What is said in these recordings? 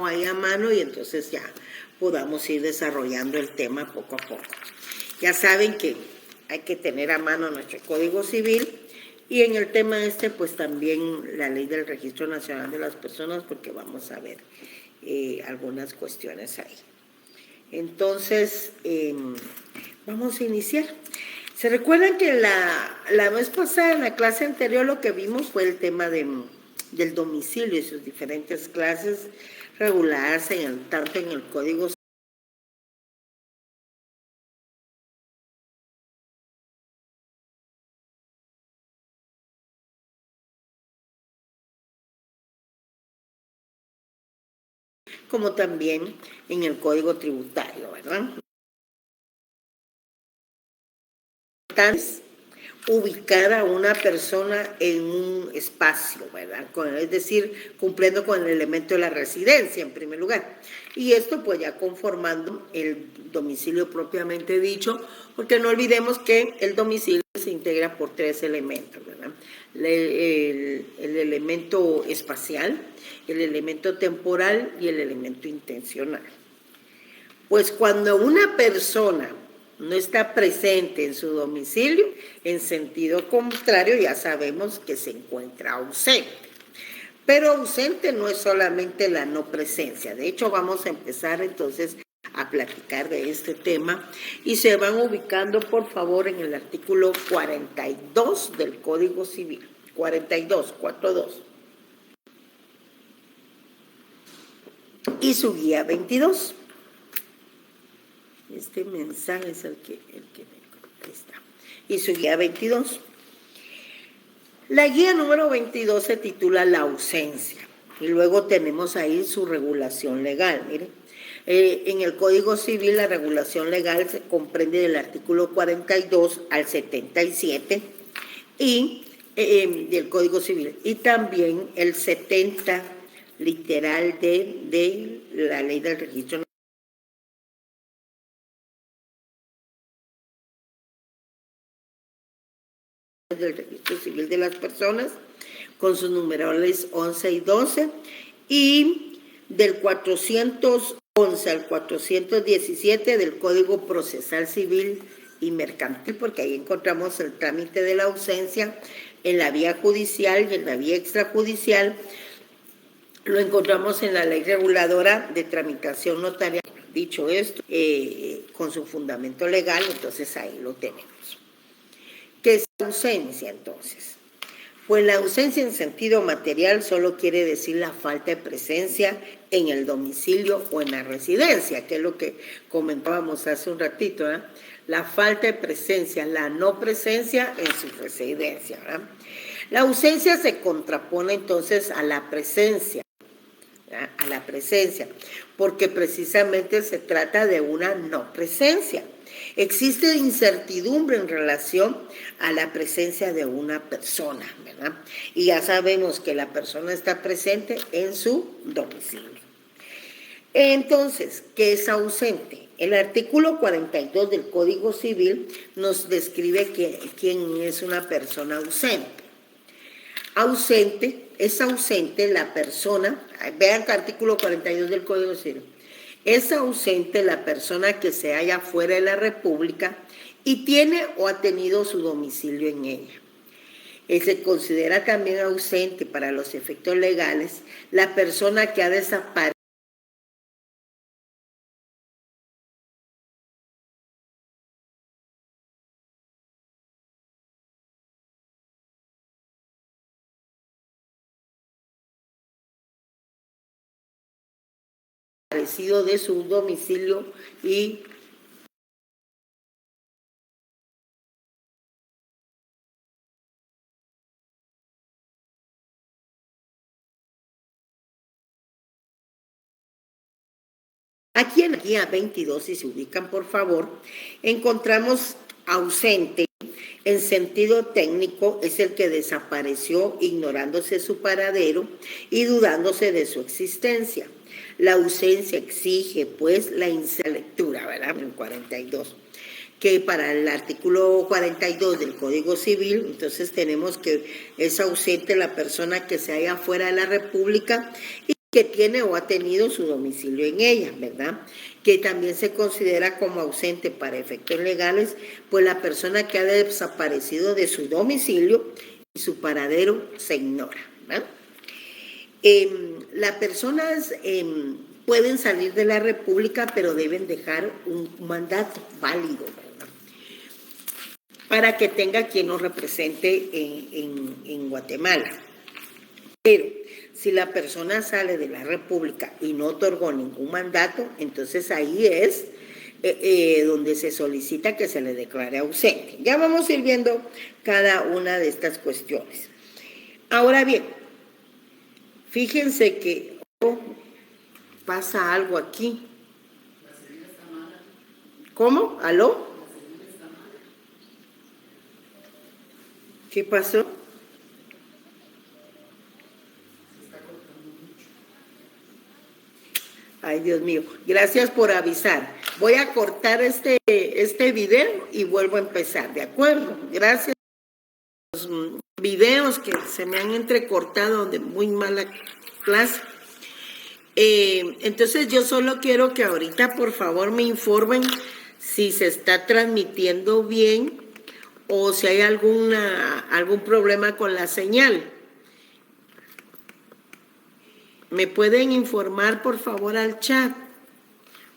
ahí a mano y entonces ya podamos ir desarrollando el tema poco a poco. Ya saben que hay que tener a mano nuestro Código Civil y en el tema pues también la Ley del Registro Nacional de las Personas, porque vamos a ver algunas cuestiones ahí. Entonces, vamos a iniciar. ¿Se recuerdan que la vez pasada, en la clase anterior, lo que vimos fue el tema del domicilio y sus diferentes clases reguladas tanto en el Código como también en el Código Tributario, ¿verdad? Ubicar a una persona en un espacio, ¿verdad? Es decir, cumpliendo con el elemento de la residencia en primer lugar. Y esto pues ya conformando el domicilio propiamente dicho, porque no olvidemos que el domicilio se integra por tres elementos, ¿verdad? El elemento espacial, el elemento temporal y el elemento intencional. Pues cuando una persona no está presente en su domicilio, en sentido contrario ya sabemos que se encuentra ausente. Pero ausente no es solamente la no presencia. De hecho, vamos a empezar entonces a platicar de este tema y se van ubicando, por favor, en el artículo 42 del Código Civil. 42. Y su guía 22. Este mensaje es el que me está. Y su guía 22. La guía número 22 se titula La ausencia. Y luego tenemos ahí su regulación legal. Miren, en el Código Civil la regulación legal se comprende del artículo 42 al 77 y del Código Civil. Y también el 70 literal de la Ley del Registro del Registro Civil de las Personas, con sus numerales 11 y 12, y del 411 al 417 del Código Procesal Civil y Mercantil, porque ahí encontramos el trámite de la ausencia en la vía judicial y en la vía extrajudicial. Lo encontramos en la Ley Reguladora de Tramitación Notarial. Dicho esto, con su fundamento legal, entonces ahí lo tenemos. ¿Qué es ausencia entonces? Pues la ausencia en sentido material solo quiere decir la falta de presencia en el domicilio o en la residencia, que es lo que comentábamos hace un ratito, ¿eh? La falta de presencia, la no presencia en su residencia, ¿verdad? La ausencia se contrapone entonces a la presencia, ¿verdad? A la presencia, porque precisamente se trata de una no presencia. Existe incertidumbre en relación a la presencia de una persona, ¿verdad? Y ya sabemos que la persona está presente en su domicilio. Entonces, ¿qué es ausente? El artículo 42 del Código Civil nos describe quién es una persona ausente. Es ausente la persona, vean el artículo 42 del Código Civil. Es ausente la persona que se halla fuera de la República y tiene o ha tenido su domicilio en ella. Se considera también ausente para los efectos legales la persona que ha desaparecido de su domicilio y aquí en la guía 22, si se ubican por favor, encontramos ausente. En sentido técnico es el que desapareció ignorándose su paradero y dudándose de su existencia. La ausencia exige pues la lectura, ¿verdad? En 42. Que para el artículo 42 del Código Civil, entonces tenemos que es ausente la persona que se halla fuera de la República y que tiene o ha tenido su domicilio en ella, ¿verdad? Que también se considera como ausente para efectos legales, pues la persona que ha desaparecido de su domicilio y su paradero se ignora, ¿verdad? Las personas pueden salir de la República, pero deben dejar un mandato válido, ¿verdad? Para que tenga quien nos represente en Guatemala. Pero si la persona sale de la República y no otorgó ningún mandato, entonces ahí es donde se solicita que se le declare ausente. Ya vamos a ir viendo cada una de estas cuestiones. Ahora bien, fíjense que pasa algo aquí. ¿Cómo? ¿Aló? ¿Qué pasó? Ay, Dios mío, gracias por avisar. Voy a cortar este video y vuelvo a empezar, ¿de acuerdo? Gracias por los videos que se me han entrecortado de muy mala clase. Entonces yo solo quiero que ahorita por favor me informen si se está transmitiendo bien o si hay algún problema con la señal. ¿Me pueden informar, por favor, al chat?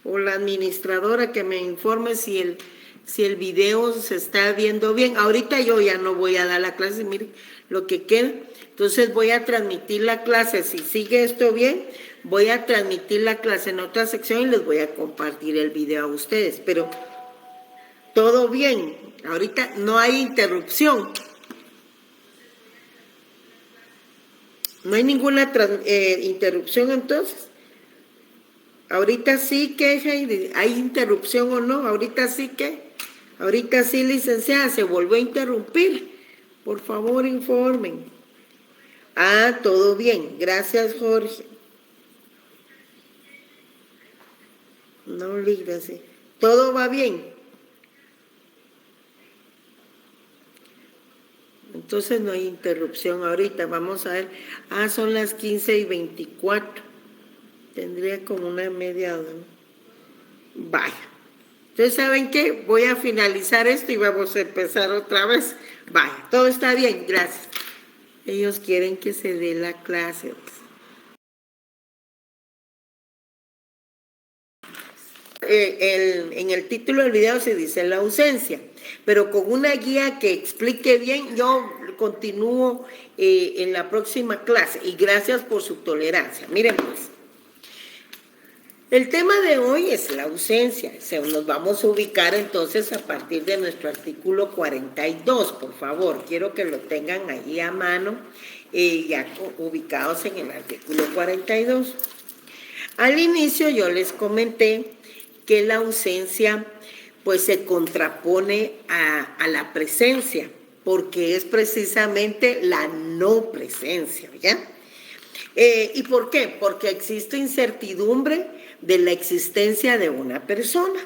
O la administradora que me informe si el video se está viendo bien. Ahorita yo ya no voy a dar la clase, miren lo que queda. Entonces voy a transmitir la clase. Si sigue esto bien, voy a transmitir la clase en otra sección y les voy a compartir el video a ustedes. Pero todo bien. Ahorita no hay interrupción. ¿No hay ninguna interrupción entonces? Ahorita sí que hay interrupción o no, ahorita sí que, ahorita sí, licenciada, se volvió a interrumpir. Por favor, informen. Ah, todo bien, gracias Jorge. No, gracias. Todo va bien. Entonces no hay interrupción ahorita, vamos a ver. Ah, son las 15:24. Tendría como una media hora. Vaya. Entonces, ¿saben qué? Voy a finalizar esto y vamos a empezar otra vez. Vaya, todo está bien, gracias. Ellos quieren que se dé la clase. En el título del video se dice la ausencia, pero con una guía que explique bien, yo continúo en la próxima clase y gracias por su tolerancia. Miren pues, el tema de hoy es la ausencia. Nos vamos a ubicar entonces a partir de nuestro artículo 42, por favor, quiero que lo tengan ahí a mano, ya ubicados en el artículo 42. Al inicio yo les comenté que la ausencia pues se contrapone a la presencia, porque es precisamente la no presencia, ¿ya? ¿Y por qué? Porque existe incertidumbre de la existencia de una persona.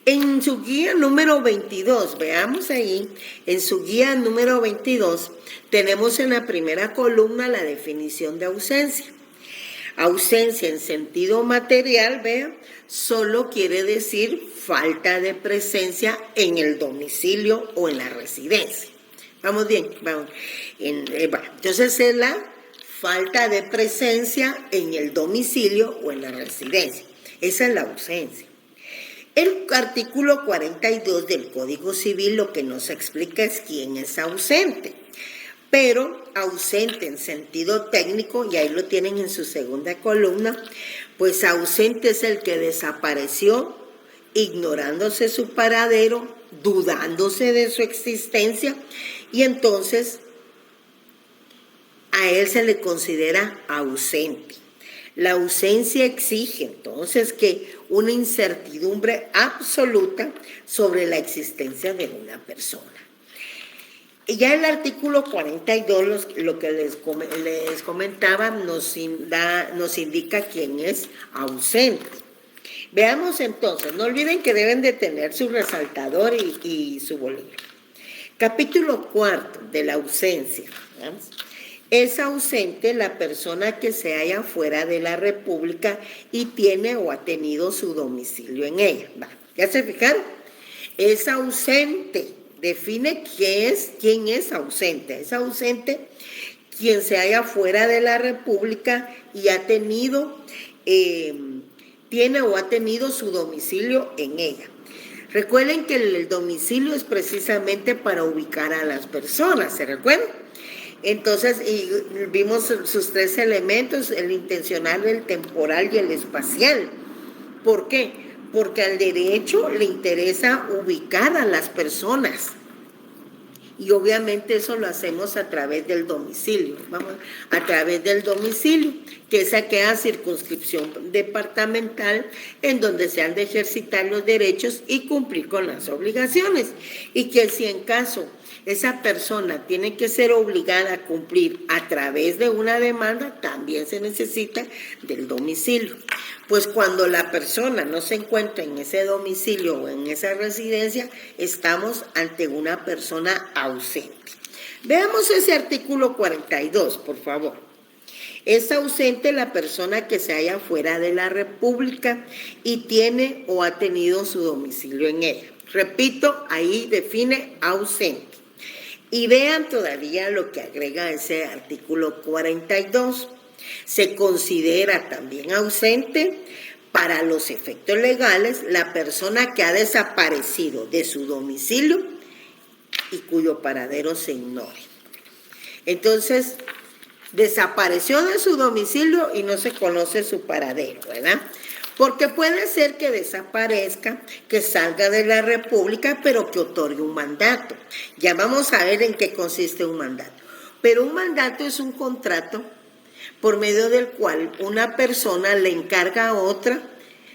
En su guía número 22, veamos ahí, en su guía número 22, tenemos en la primera columna la definición de ausencia. Ausencia en sentido material, vean, solo quiere decir falta de presencia en el domicilio o en la residencia. ¿Vamos bien? Vamos. Entonces es la falta de presencia en el domicilio o en la residencia. Esa es la ausencia. El artículo 42 del Código Civil lo que nos explica es quién es ausente. Pero ausente en sentido técnico, y ahí lo tienen en su segunda columna, pues ausente es el que desapareció, ignorándose su paradero, dudándose de su existencia, y entonces a él se le considera ausente. La ausencia exige entonces que una incertidumbre absoluta sobre la existencia de una persona. Y ya el artículo 42, lo que les comentaba, nos indica quién es ausente. Veamos entonces, no olviden que deben de tener su resaltador y su bolígrafo. Capítulo 4 de la ausencia. Es ausente la persona que se halla fuera de la República y tiene o ha tenido su domicilio en ella. Va, ¿ya se fijaron? Es ausente. Define quién es ausente. Es ausente quien se halla fuera de la República y ha tenido, tiene o ha tenido su domicilio en ella. Recuerden que el domicilio es precisamente para ubicar a las personas, ¿se recuerdan? Entonces, y vimos sus tres elementos, el intencional, el temporal y el espacial. ¿Por qué? Porque al derecho le interesa ubicar a las personas. Y obviamente eso lo hacemos a través del domicilio, vamos, a través del domicilio, que es aquella circunscripción departamental en donde se han de ejercitar los derechos y cumplir con las obligaciones. Y que si en caso esa persona tiene que ser obligada a cumplir a través de una demanda, también se necesita del domicilio. Pues cuando la persona no se encuentra en ese domicilio o en esa residencia, estamos ante una persona ausente. Veamos ese artículo 42, por favor. Es ausente la persona que se halla fuera de la República y tiene o ha tenido su domicilio en ella. Repito, ahí define ausente. Y vean todavía lo que agrega ese artículo 42. Se considera también ausente para los efectos legales la persona que ha desaparecido de su domicilio y cuyo paradero se ignore. Entonces, desapareció de su domicilio y no se conoce su paradero, ¿verdad? Porque puede ser que desaparezca, que salga de la República, pero que otorgue un mandato. Ya vamos a ver en qué consiste un mandato. Pero un mandato es un contrato por medio del cual una persona le encarga a otra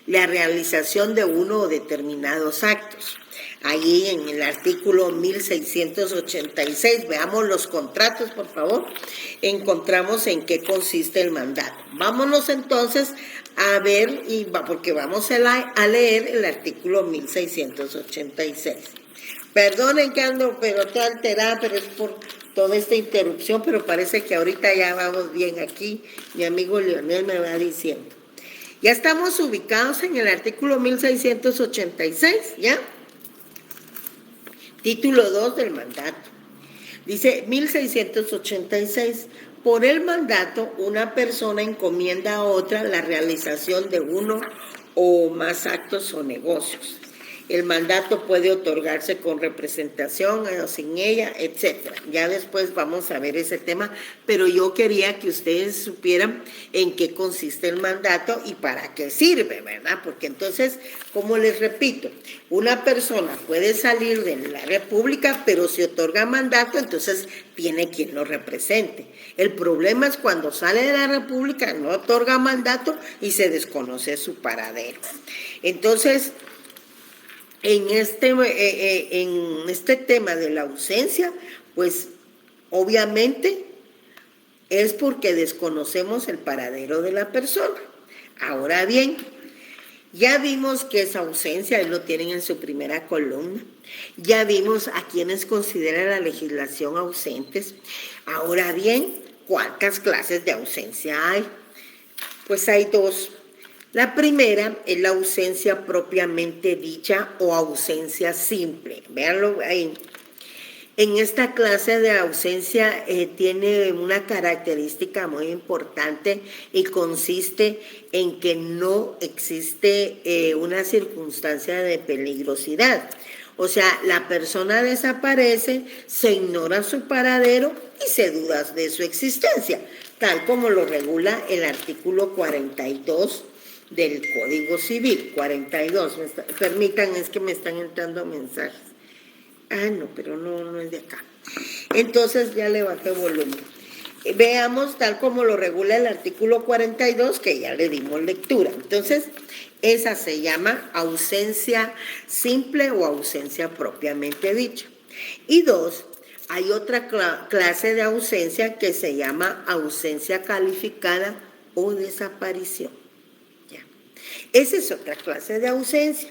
la realización de uno o determinados actos. Ahí en el artículo 1686, veamos los contratos, por favor, encontramos en qué consiste el mandato. Vámonos entonces a ver, porque vamos a leer el artículo 1686. Perdonen que ando, pero estoy alterada, pero es por toda esta interrupción, pero parece que ahorita ya vamos bien aquí. Mi amigo Leonel me va diciendo. Ya estamos ubicados en el artículo 1686, ¿ya? Título 2 del mandato. Dice 1686, por el mandato una persona encomienda a otra la realización de uno o más actos o negocios. El mandato puede otorgarse con representación o sin ella, etc. Ya después vamos a ver ese tema, pero yo quería que ustedes supieran en qué consiste el mandato y para qué sirve, ¿verdad? Porque entonces, como les repito, una persona puede salir de la República, pero si otorga mandato, entonces tiene quien lo represente. El problema es cuando sale de la República, no otorga mandato y se desconoce su paradero. Entonces, en este tema de la ausencia, pues obviamente es porque desconocemos el paradero de la persona. Ahora bien, ya vimos que esa ausencia, ahí lo tienen en su primera columna. Ya vimos a quienes considera la legislación ausentes. Ahora bien, ¿cuántas clases de ausencia hay? Pues hay dos. La primera es la ausencia propiamente dicha o ausencia simple. Véanlo ahí. En esta clase de ausencia tiene una característica muy importante y consiste en que no existe una circunstancia de peligrosidad. O sea, la persona desaparece, se ignora su paradero y se duda de su existencia, tal como lo regula el artículo 42 del Código Civil. 42, permitan, es que me están entrando mensajes. Ah, no, pero no es de acá. Entonces ya le bajé volumen. Veamos tal como lo regula el artículo 42, que ya le dimos lectura. Entonces, esa se llama ausencia simple o ausencia propiamente dicha. Y dos, hay otra clase de ausencia que se llama ausencia calificada o desaparición. Ya. Esa es otra clase de ausencia.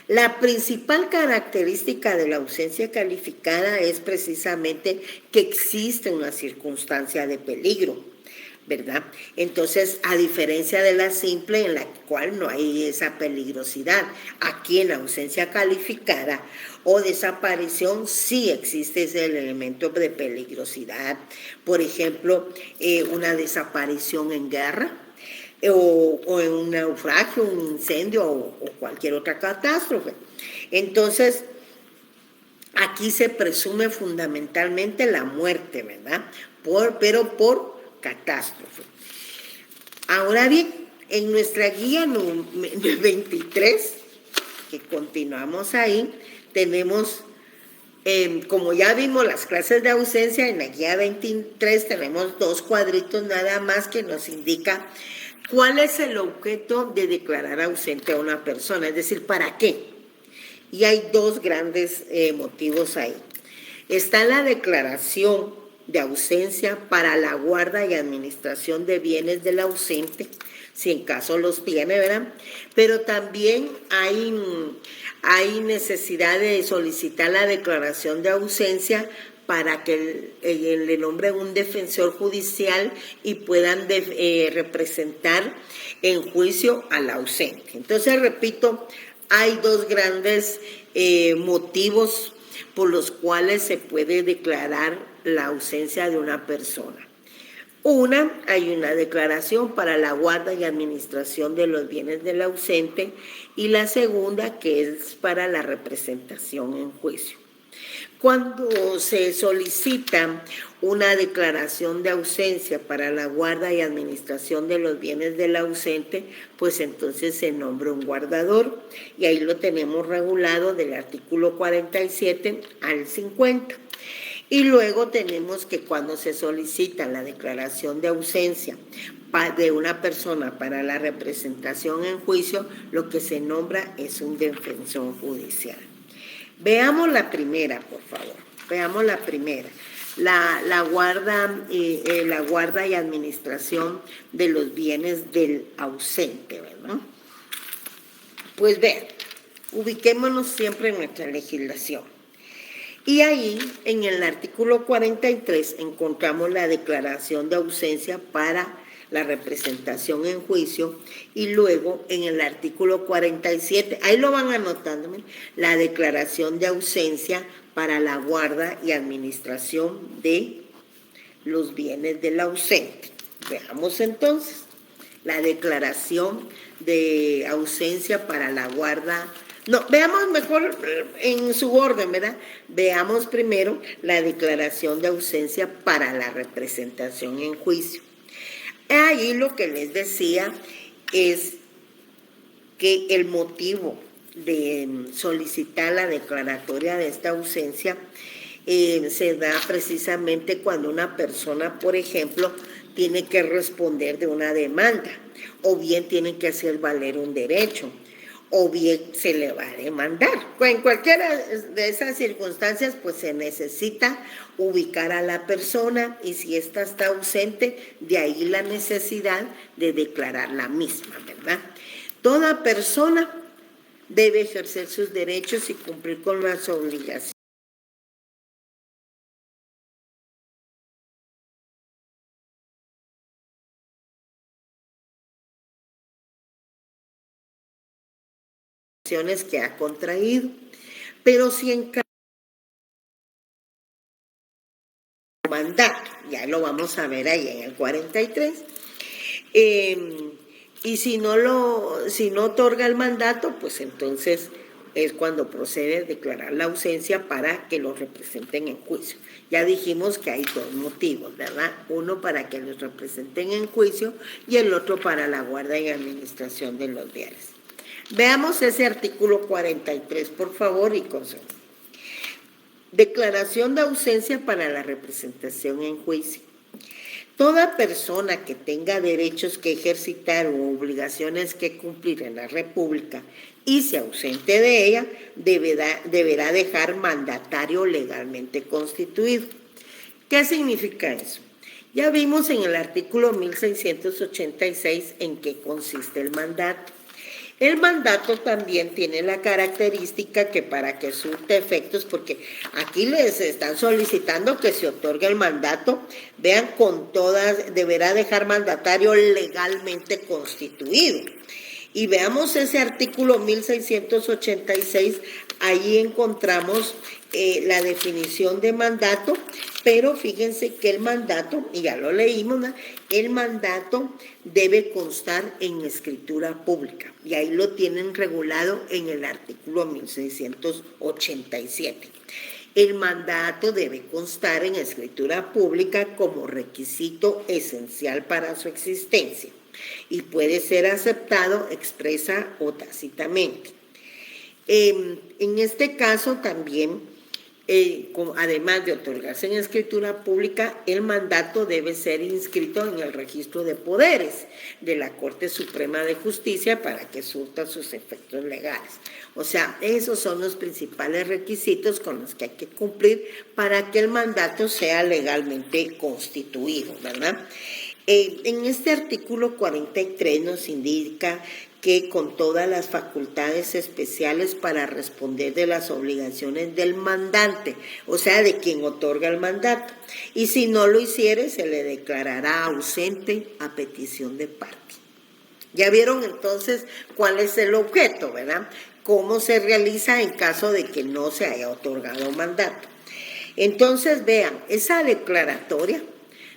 La principal característica de la ausencia calificada es precisamente que existe una circunstancia de peligro, ¿verdad? Entonces, a diferencia de la simple, en la cual no hay esa peligrosidad, aquí en la ausencia calificada o desaparición sí existe ese elemento de peligrosidad. Por ejemplo, una desaparición en guerra, o en un naufragio, un incendio o cualquier otra catástrofe. Entonces, aquí se presume fundamentalmente la muerte, ¿verdad? Pero por catástrofe. Ahora bien, en nuestra guía 23, que continuamos ahí, tenemos, como ya vimos las clases de ausencia, en la guía 23 tenemos 2 cuadritos nada más que nos indica cuál es el objeto de declarar ausente a una persona, es decir, ¿para qué? Y hay 2 grandes motivos ahí. Está la declaración de ausencia para la guarda y administración de bienes del ausente, si en caso los tiene, ¿verdad? Pero también hay necesidad de solicitar la declaración de ausencia para que le nombre un defensor judicial y puedan representar en juicio al ausente. Entonces, repito, hay 2 grandes motivos por los cuales se puede declarar la ausencia de una persona. Hay una declaración para la guarda y administración de los bienes del ausente, y la segunda, que es para la representación en juicio. Cuando se solicita una declaración de ausencia para la guarda y administración de los bienes del ausente, pues entonces se nombra un guardador, y ahí lo tenemos regulado del artículo 47 al 50. Y luego tenemos que cuando se solicita la declaración de ausencia de una persona para la representación en juicio, lo que se nombra es un defensor judicial. Veamos la primera, por favor. Veamos la primera. La guarda y administración de los bienes del ausente, ¿verdad? Pues vean, ubiquémonos siempre en nuestra legislación. Y ahí, en el artículo 43, encontramos la declaración de ausencia para la representación en juicio, y luego en el artículo 47, ahí lo van anotando, la declaración de ausencia para la guarda y administración de los bienes del ausente. Veamos entonces la declaración de ausencia para la guarda. No, veamos mejor en su orden, ¿verdad? Veamos primero la declaración de ausencia para la representación en juicio. Ahí lo que les decía es que el motivo de solicitar la declaratoria de esta ausencia se da precisamente cuando una persona, por ejemplo, tiene que responder de una demanda, o bien tiene que hacer valer un derecho, o bien se le va a demandar. En cualquiera de esas circunstancias, pues se necesita ubicar a la persona, y si ésta está ausente, de ahí la necesidad de declarar la misma, ¿verdad? Toda persona debe ejercer sus derechos y cumplir con las obligaciones que ha contraído. Pero si en caso de mandato, ya lo vamos a ver ahí en el 43, y si no otorga el mandato, pues entonces es cuando procede a declarar la ausencia para que los representen en juicio. Ya dijimos que hay 2 motivos, ¿verdad? Uno para que los representen en juicio y el otro para la guarda y administración de los bienes. Veamos ese artículo 43, por favor, y consulta. Declaración de ausencia para la representación en juicio. Toda persona que tenga derechos que ejercitar o obligaciones que cumplir en la República y se ausente de ella, deberá dejar mandatario legalmente constituido. ¿Qué significa eso? Ya vimos en el artículo 1686 en qué consiste el mandato. El mandato también tiene la característica que para que surte efectos, porque aquí les están solicitando que se otorgue el mandato, vean, con todas, deberá dejar mandatario legalmente constituido. Y veamos ese artículo 1686, ahí encontramos la definición de mandato, pero fíjense que el mandato, y ya lo leímos, ¿no? El mandato debe constar en escritura pública, y ahí lo tienen regulado en el artículo 1687. El mandato debe constar en escritura pública como requisito esencial para su existencia y puede ser aceptado expresa o tácitamente. En este caso también, además de otorgarse en escritura pública, el mandato debe ser inscrito en el registro de poderes de la Corte Suprema de Justicia para que surta sus efectos legales. O sea, esos son los principales requisitos con los que hay que cumplir para que el mandato sea legalmente constituido, ¿verdad? En este artículo 43 nos indica que con todas las facultades especiales para responder de las obligaciones del mandante, o sea, de quien otorga el mandato. Y si no lo hiciere, se le declarará ausente a petición de parte. Ya vieron entonces cuál es el objeto, ¿verdad? Cómo se realiza en caso de que no se haya otorgado mandato. Entonces, vean, esa declaratoria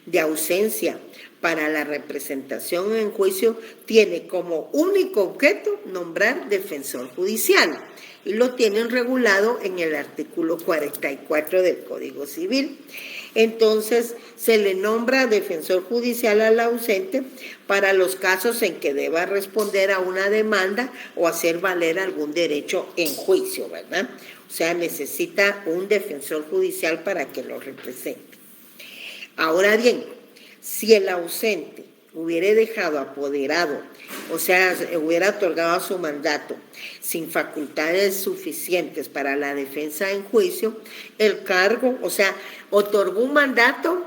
de ausencia para la representación en juicio tiene como único objeto nombrar defensor judicial y lo tienen regulado en el artículo 44 del Código Civil. Entonces, se le nombra defensor judicial al ausente para los casos en que deba responder a una demanda o hacer valer algún derecho en juicio, ¿verdad? O sea, necesita un defensor judicial para que lo represente. Ahora bien, si el ausente hubiera dejado apoderado, o sea, hubiera otorgado su mandato sin facultades suficientes para la defensa en juicio, el cargo, o sea, otorgó un mandato,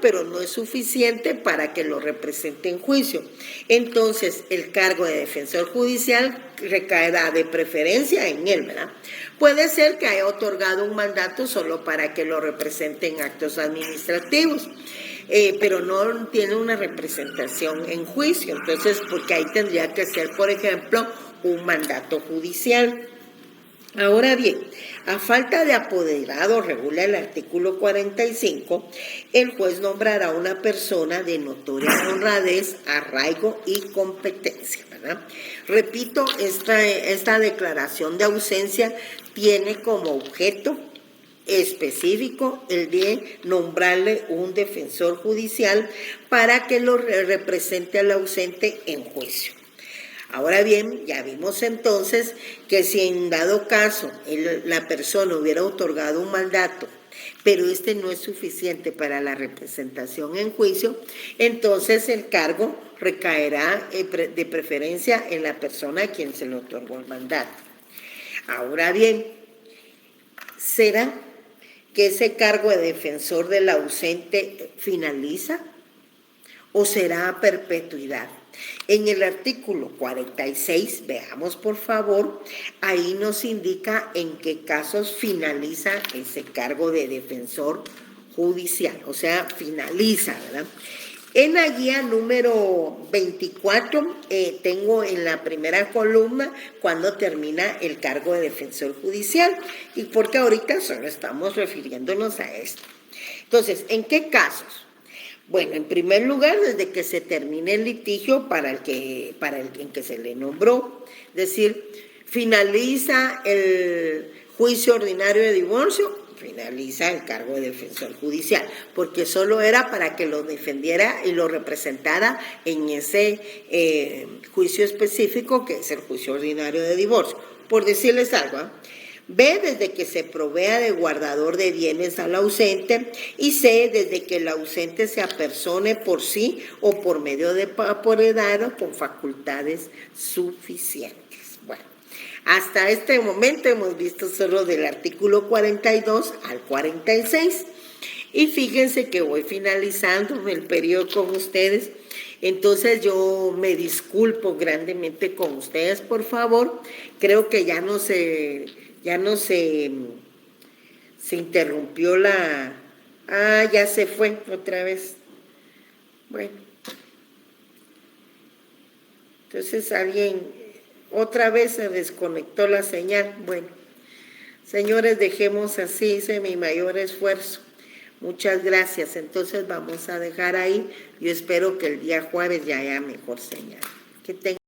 pero no es suficiente para que lo represente en juicio. Entonces, el cargo de defensor judicial recaerá de preferencia en él, ¿verdad? Puede ser que haya otorgado un mandato solo para que lo represente en actos administrativos, pero no tiene una representación en juicio. Entonces, porque ahí tendría que ser, por ejemplo, un mandato judicial. Ahora bien, a falta de apoderado, regula el artículo 45, el juez nombrará a una persona de notoria honradez, arraigo y competencia, ¿verdad? Repito, esta declaración de ausencia tiene como objeto específico el de nombrarle un defensor judicial para que lo represente al ausente en juicio. Ahora bien, ya vimos entonces que si en dado caso la persona hubiera otorgado un mandato, pero este no es suficiente para la representación en juicio, entonces el cargo recaerá de preferencia en la persona a quien se le otorgó el mandato. Ahora bien, ¿será que ese cargo de defensor del ausente finaliza o será a perpetuidad? En el artículo 46, veamos por favor, ahí nos indica en qué casos finaliza ese cargo de defensor judicial, o sea, finaliza, ¿verdad? En la guía número 24, tengo en la primera columna cuando termina el cargo de defensor judicial, y porque ahorita solo estamos refiriéndonos a esto. Entonces, ¿en qué casos? Bueno, en primer lugar, desde que se termine el litigio para el en que se le nombró, es decir, finaliza el juicio ordinario de divorcio, finaliza el cargo de defensor judicial, porque solo era para que lo defendiera y lo representara en ese juicio específico que es el juicio ordinario de divorcio. Por decirles algo, ¿eh? B, desde que se provea de guardador de bienes al ausente, y C, desde que el ausente se apersone por sí o por medio de apoderado con facultades suficientes. Bueno, hasta este momento hemos visto solo del artículo 42 al 46, y fíjense que voy finalizando el periodo con ustedes. Entonces yo me disculpo grandemente con ustedes, por favor. Creo que se interrumpió la... Ah, ya se fue otra vez. Bueno. Entonces alguien otra vez se desconectó la señal. Bueno, señores, dejemos así, hice mi mayor esfuerzo. Muchas gracias. Entonces vamos a dejar ahí. Yo espero que el día jueves ya haya mejor señal. Que tengan